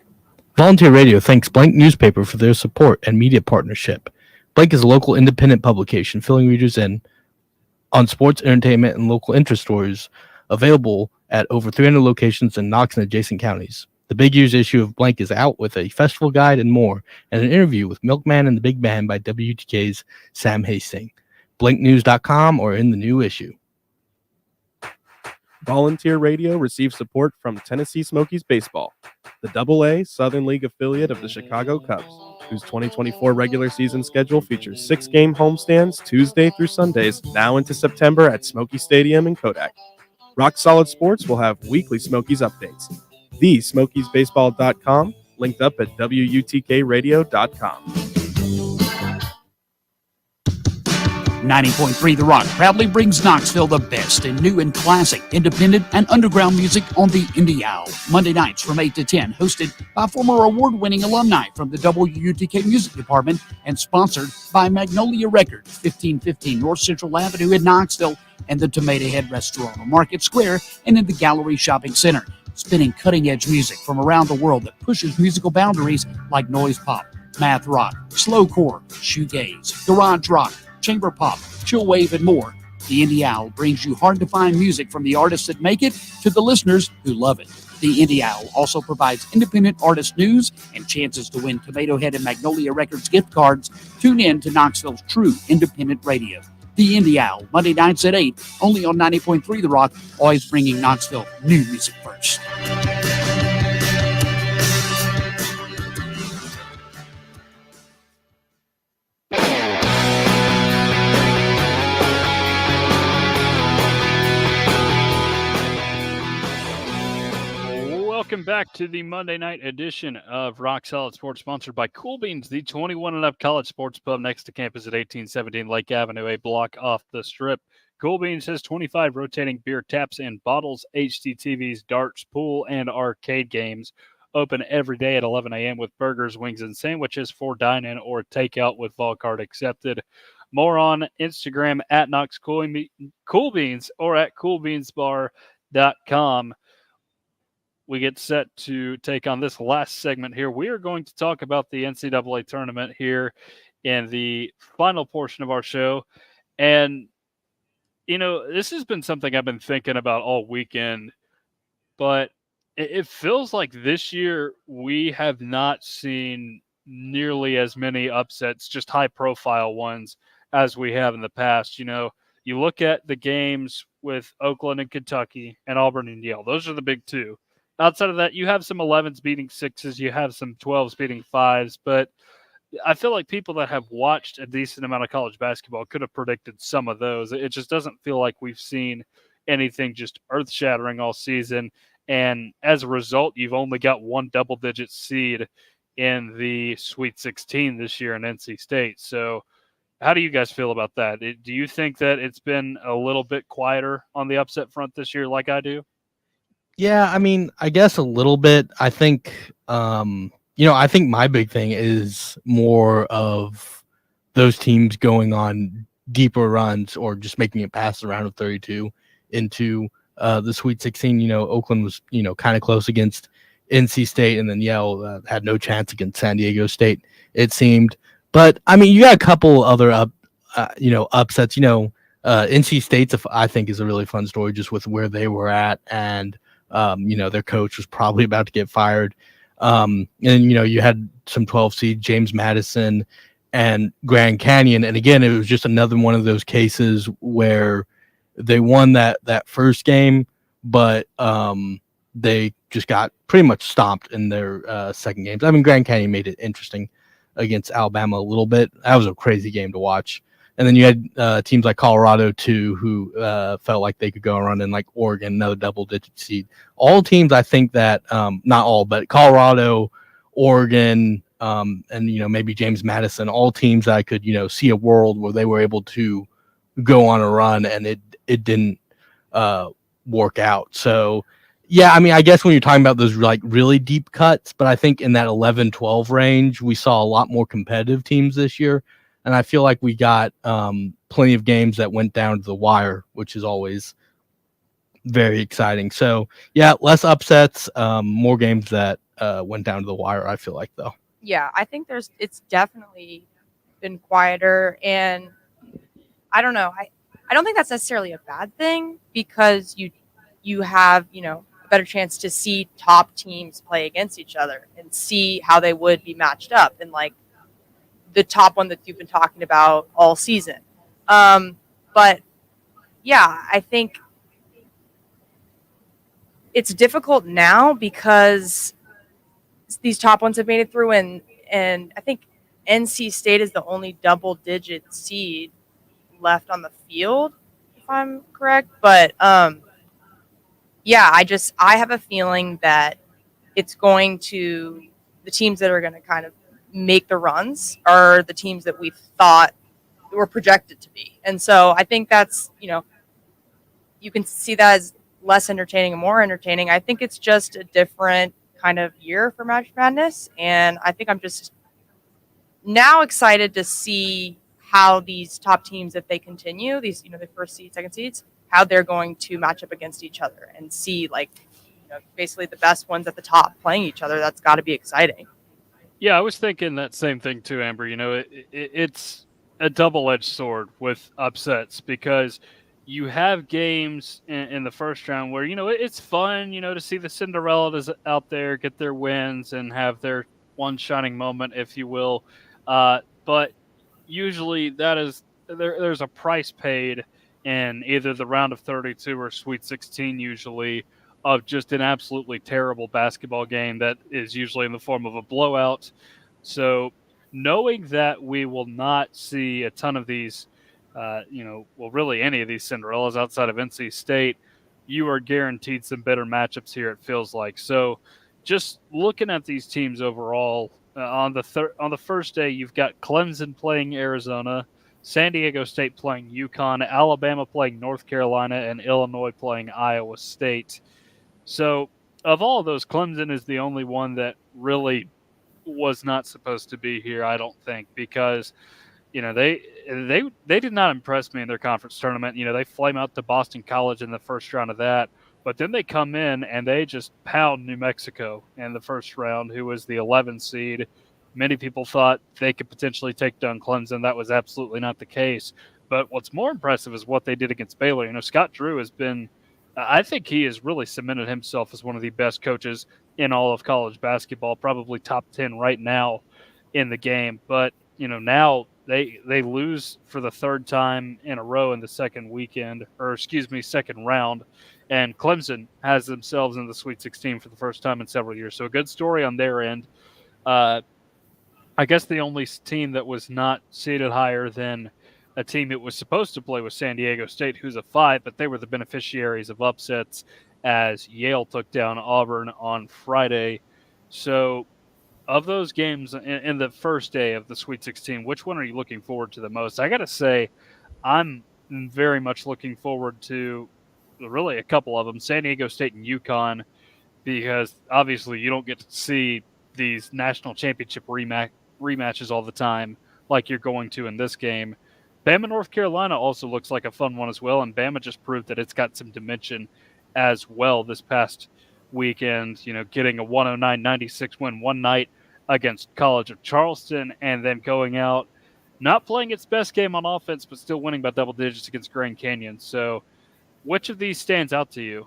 Volunteer Radio thanks Blank Newspaper for their support and media partnership. Blank is a local independent publication filling readers in on sports, entertainment, and local interest stories, available at over 300 locations in Knox and adjacent counties. The Big Year's issue of Blank is out with a festival guide and more, and an interview with Milkman and the Big Band by WTK's Sam Hastings. BlankNews.com or in the new issue. Volunteer Radio receives support from Tennessee Smokies Baseball, the AA Southern League affiliate of the Chicago Cubs, whose 2024 regular season schedule features 6-game homestands Tuesday through Sundays, now into September at Smoky Stadium in Kodak. Rock Solid Sports will have weekly Smokies updates. TheSmokiesBaseball.com, linked up at WUTKRadio.com. 90.3 The Rock proudly brings Knoxville the best in new and classic, independent, and underground music on the Indie Owl. Monday nights from 8 to 10, hosted by former award-winning alumni from the WUTK Music Department and sponsored by Magnolia Records, 1515 North Central Avenue in Knoxville, and the Tomato Head Restaurant on Market Square and in the Gallery Shopping Center. Spinning cutting-edge music from around the world that pushes musical boundaries like noise pop, math rock, slowcore, shoegaze, garage rock, chamber pop, chill wave, and more. The Indie Owl brings you hard-to-find music from the artists that make it to the listeners who love it. The Indie Owl also provides independent artist news and chances to win Tomato Head and Magnolia Records gift cards. Tune in to Knoxville's true independent radio. The Indie Owl, Monday nights at 8, only on 90.3 The Rock, always bringing Knoxville new music first. Welcome back to the Monday night edition of Rock Solid Sports, sponsored by Cool Beans, the 21 and up college sports pub next to campus at 1817 Lake Avenue, a block off the strip. Cool Beans has 25 rotating beer taps and bottles, HD TVs, darts, pool, and arcade games. Open every day at 11 a.m. with burgers, wings, and sandwiches for dine-in or takeout with Vol Card accepted. More on Instagram at Knox Cool Beans or at coolbeansbar.com. We get set to take on this last segment here. We are going to talk about the NCAA tournament here in the final portion of our show. And, you know, this has been something I've been thinking about all weekend, but it feels like this year we have not seen nearly as many upsets, just high-profile ones, as we have in the past. You know, you look at the games with Oakland and Kentucky and Auburn and Yale. Those are the big two. Outside of that, you have some 11s beating 6s, you have some 12s beating 5s, but I feel like people that have watched a decent amount of college basketball could have predicted some of those. It just doesn't feel like we've seen anything just earth-shattering all season, and as a result, you've only got one double-digit seed in the Sweet 16 this year in NC State. So how do you guys feel about that? Do you think that it's been a little bit quieter on the upset front this year like I do? Yeah, I mean, I guess a little bit. I think, I think my big thing is more of those teams going on deeper runs or just making it past the round of 32 into the Sweet 16. You know, Oakland was, kind of close against NC State, and then Yale had no chance against San Diego State, it seemed. But, I mean, you got a couple other upsets. NC State's, I think, is a really fun story just with where they were at, and their coach was probably about to get fired. And, you had some 12 seed James Madison and Grand Canyon. And again, it was just another one of those cases where they won that first game, but they just got pretty much stomped in their second games. I mean, Grand Canyon made it interesting against Alabama a little bit. That was a crazy game to watch. And then you had teams like Colorado, too, who felt like they could go around, and like Oregon, another double-digit seed. All teams, I think that, not all, but Colorado, Oregon, and maybe James Madison, all teams that I could see a world where they were able to go on a run, and it didn't work out. So yeah, I mean, I guess when you're talking about those like really deep cuts, but I think in that 11-12 range, we saw a lot more competitive teams this year, and I feel like we got plenty of games that went down to the wire, which is always very exciting. So yeah, less upsets, more games that went down to the wire, I feel like, though. Yeah, I think it's definitely been quieter, and I don't know. I don't think that's necessarily a bad thing, because you have, a better chance to see top teams play against each other and see how they would be matched up, and like the top one that you've been talking about all season. But yeah, I think it's difficult now because these top ones have made it through, and I think NC State is the only double-digit seed left on the field, if I'm correct. But yeah, I have a feeling that it's going to, the teams that are going to kind of make the runs are the teams that we thought were projected to be. And so I think that's, you can see that as less entertaining and more entertaining. I think it's just a different kind of year for March Madness, and I think I'm just now excited to see how these top teams, if they continue, these the first seed, second seeds, how they're going to match up against each other, and see basically the best ones at the top playing each other. That's got to be exciting. Yeah, I was thinking that same thing too, Amber. It's a double-edged sword with upsets, because you have games in the first round where, it's fun, to see the Cinderellas out there get their wins and have their one shining moment, if you will. But usually there's a price paid in either the round of 32 or Sweet 16, usually, of just an absolutely terrible basketball game that is usually in the form of a blowout. So knowing that we will not see a ton of these, really any of these Cinderellas outside of NC State, you are guaranteed some better matchups here, it feels like. So just looking at these teams overall, on the first day, you've got Clemson playing Arizona, San Diego State playing UConn, Alabama playing North Carolina, and Illinois playing Iowa State. So of all of those, Clemson is the only one that really was not supposed to be here, I don't think, because they did not impress me in their conference tournament. They flame out to Boston College in the first round of that, but then they come in and they just pound New Mexico in the first round, who was the 11 seed. Many people thought they could potentially take down Clemson. That was absolutely not the case. But what's more impressive is what they did against Baylor. Scott Drew has been, I think he has really cemented himself as one of the best coaches in all of college basketball, probably top 10 right now in the game. But, now they lose for the third time in a row in the second round. And Clemson has themselves in the Sweet 16 for the first time in several years. So a good story on their end. I guess the only team that was not seeded higher than a team it was supposed to play was San Diego State, who's a 5, but they were the beneficiaries of upsets as Yale took down Auburn on Friday. So of those games in the first day of the Sweet 16, which one are you looking forward to the most? I got to say, I'm very much looking forward to really a couple of them, San Diego State and UConn, because obviously you don't get to see these national championship rematches all the time like you're going to in this game. Bama, North Carolina also looks like a fun one as well, and Bama just proved that it's got some dimension as well this past weekend, getting a 109-96 win one night against College of Charleston, and then going out, not playing its best game on offense, but still winning by double digits against Grand Canyon. So which of these stands out to you?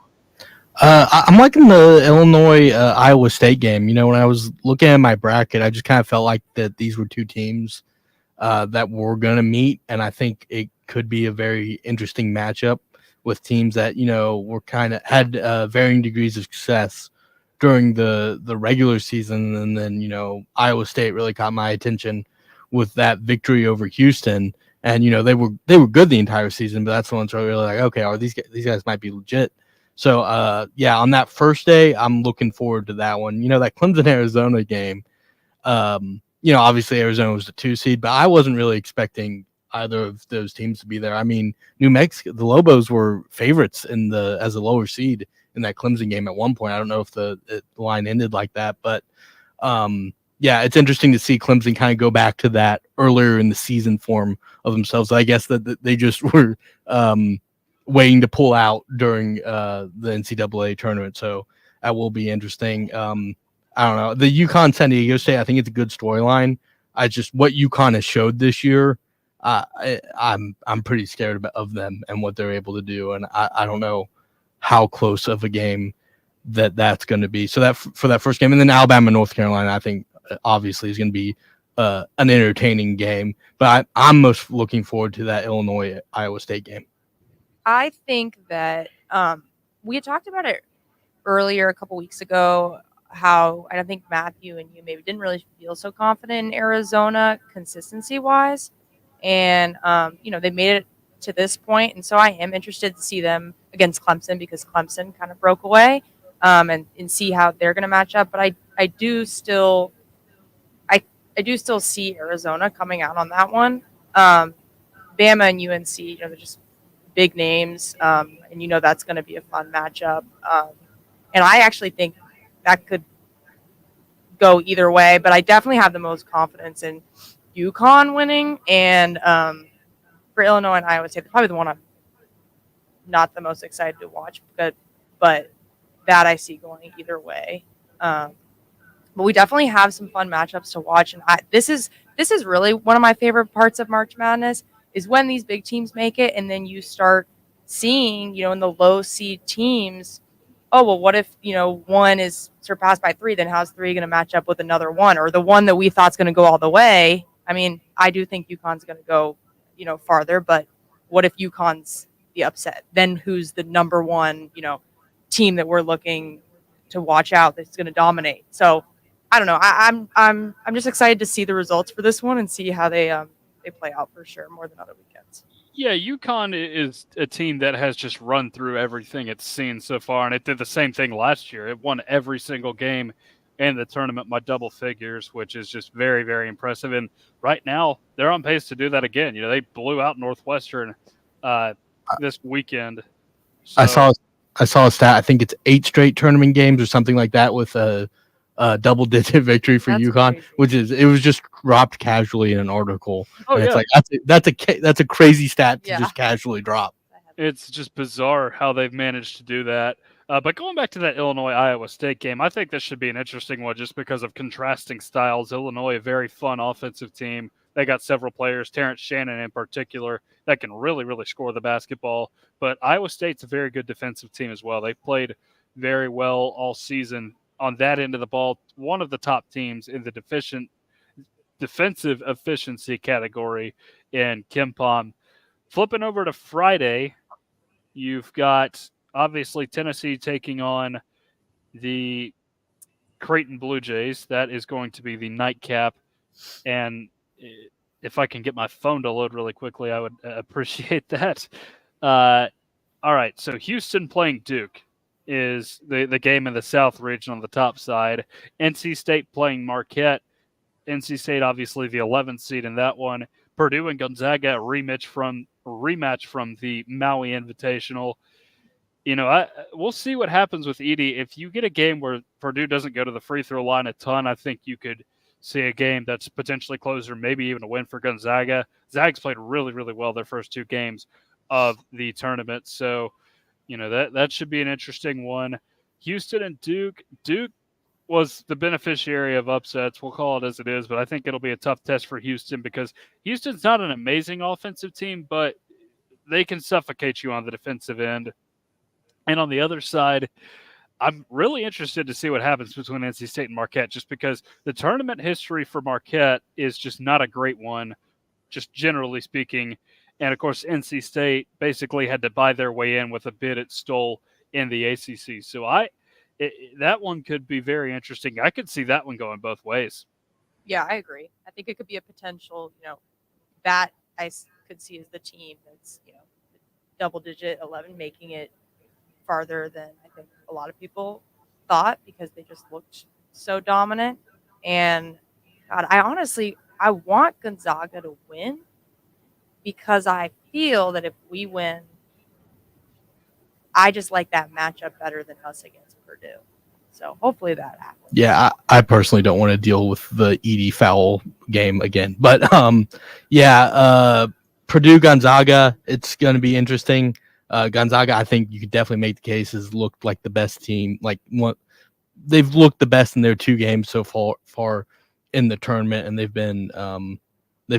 I'm liking the Illinois Iowa State game. When I was looking at my bracket, I just kind of felt like that these were two teams that were going to meet, and I think it could be a very interesting matchup with teams that were had varying degrees of success during the regular season, and then Iowa State really caught my attention with that victory over Houston, and they were good the entire season, but that's the ones where I really like, okay, these guys might be legit. So, on that first day, I'm looking forward to that one. That Clemson-Arizona game, obviously Arizona was the 2 seed, but I wasn't really expecting either of those teams to be there. I mean, New Mexico, the Lobos were favorites as a lower seed in that Clemson game at one point. I don't know if the line ended like that, but yeah, it's interesting to see Clemson kind of go back to that earlier in the season form of themselves. I guess that they just were waiting to pull out during the NCAA tournament. So that will be interesting. I don't know. The UConn San Diego State, I think it's a good storyline. What UConn has showed this year, I'm pretty scared of them and what they're able to do. And I don't know how close of a game that's going to be. So that for that first game, and then Alabama, North Carolina, I think obviously is going to be an entertaining game. But I'm most looking forward to that Illinois Iowa State game. I think that we had talked about it earlier a couple weeks ago, how I don't think Matthew and you maybe didn't really feel so confident in Arizona consistency wise. And, they made it to this point. And so I am interested to see them against Clemson, because Clemson kind of broke away and see how they're going to match up. But I do still see Arizona coming out on that one. Bama and UNC, they're just big names. And that's going to be a fun matchup. And I actually think that could go either way, but I definitely have the most confidence in UConn winning. And for Illinois and Iowa State, probably the one I'm not the most excited to watch, but that I see going either way. But we definitely have some fun matchups to watch. And this is really one of my favorite parts of March Madness, is when these big teams make it, and then you start seeing, in the low seed teams, oh, well, what if, one is surpassed by 3, then how's 3 going to match up with another one, or the one that we thought is going to go all the way? I mean, I do think UConn's going to go, farther, but what if UConn's the upset? Then who's the number one, team that we're looking to watch out that's going to dominate? So I don't know. I'm just excited to see the results for this one and see how they play out, for sure, more than other weekends. Yeah, UConn is a team that has just run through everything it's seen so far, and it did the same thing last year. It won every single game in the tournament by double figures, which is just very, very impressive. And right now, they're on pace to do that again. They blew out Northwestern this weekend. So, I saw a stat. I think it's 8 straight tournament games or something like that with a double-digit victory for UConn, crazy. It was just dropped casually in an article. Oh, yeah. It's that's a crazy stat to just casually drop. It's just bizarre how they've managed to do that. But going back to that Illinois-Iowa State game, I think this should be an interesting one just because of contrasting styles. Illinois, a very fun offensive team. They got several players, Terrence Shannon in particular, that can really, really score the basketball. But Iowa State's a very good defensive team as well. They've played very well all season on that end of the ball. One of the top teams in the defensive efficiency category in KenPom. Flipping over to Friday, you've got obviously Tennessee taking on the Creighton Blue Jays. That is going to be the nightcap. And if I can get my phone to load really quickly, I would appreciate that. All right, so Houston playing Duke is the game in the South region on the top side. NC State playing Marquette. NC State, obviously, the 11th seed in that one. Purdue and Gonzaga, a rematch from the Maui Invitational. We'll see what happens with Edey. If you get a game where Purdue doesn't go to the free throw line a ton, I think you could see a game that's potentially closer, maybe even a win for Gonzaga. Zags played really, really well their first 2 games of the tournament. So, that should be an interesting one. Houston and Duke. Duke was the beneficiary of upsets. We'll call it as it is, but I think it'll be a tough test for Houston because Houston's not an amazing offensive team, but they can suffocate you on the defensive end. And on the other side, I'm really interested to see what happens between NC State and Marquette, just because the tournament history for Marquette is just not a great one, just generally speaking. And, of course, NC State basically had to buy their way in with a bid it stole in the ACC. So that one could be very interesting. I could see that one going both ways. Yeah, I agree. I think it could be a potential, that I could see as the team that's, double-digit 11 making it farther than I think a lot of people thought because they just looked so dominant. And God, I want Gonzaga to win because I feel that if we win, I just like that matchup better than us against Purdue. So hopefully that happens. Yeah, I personally don't want to deal with the Edie foul game again. But Purdue Gonzaga, it's going to be interesting. Gonzaga, I think you could definitely make the case, has looked like the best team. They've looked the best in their 2 games so far in the tournament, and they've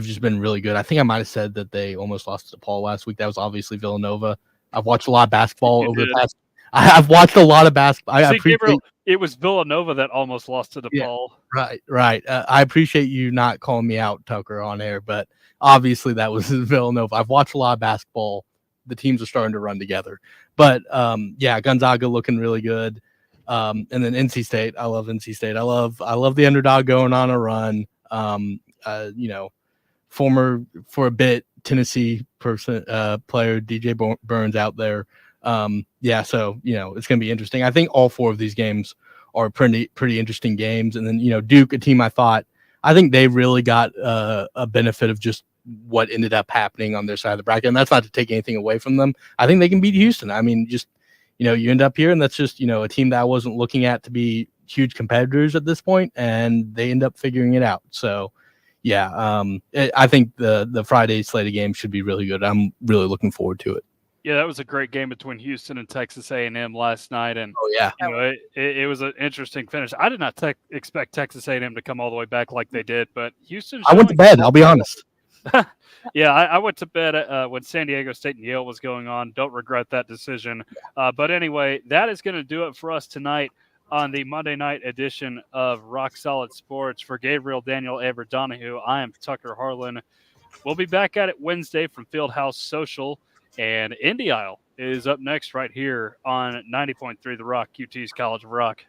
just been really good. I think I might have said that they almost lost to DePaul last week. That was obviously Villanova. I've watched a lot of basketball over the past. I've watched a lot of basketball. Gabriel, it was Villanova that almost lost to DePaul. Yeah, right. I appreciate you not calling me out, Tucker, on air, but obviously that was Villanova. I've watched a lot of basketball. The teams are starting to run together. But, Gonzaga looking really good. And then NC State. I love NC State. I love the underdog going on a run. Former, for a bit, Tennessee player DJ Burns out there. So it's going to be interesting. I think all 4 of these games are pretty interesting games. And then Duke, a team I think they really got a benefit of just what ended up happening on their side of the bracket, and that's not to take anything away from them. I think they can beat Houston. I mean, just you end up here, and that's just a team that I wasn't looking at to be huge competitors at this point, and they end up figuring it out. So. I think the Friday slate of games should be really good. I'm really looking forward to it. Yeah, that was a great game between Houston and Texas A&M last night, and it was an interesting finish. I did not expect Texas A&M to come all the way back like they did, but Houston. I went to bed. I'll be honest. Yeah, I went to bed when San Diego State and Yale was going on. Don't regret that decision. But anyway, that is going to do it for us tonight on the Monday night edition of Rock Solid Sports. For Gabriel Daniel Everett Donahue, I am Tucker Harlan. We'll be back at it Wednesday from Fieldhouse Social, and Indy Isle is up next right here on 90.3 The Rock, UT's College of Rock.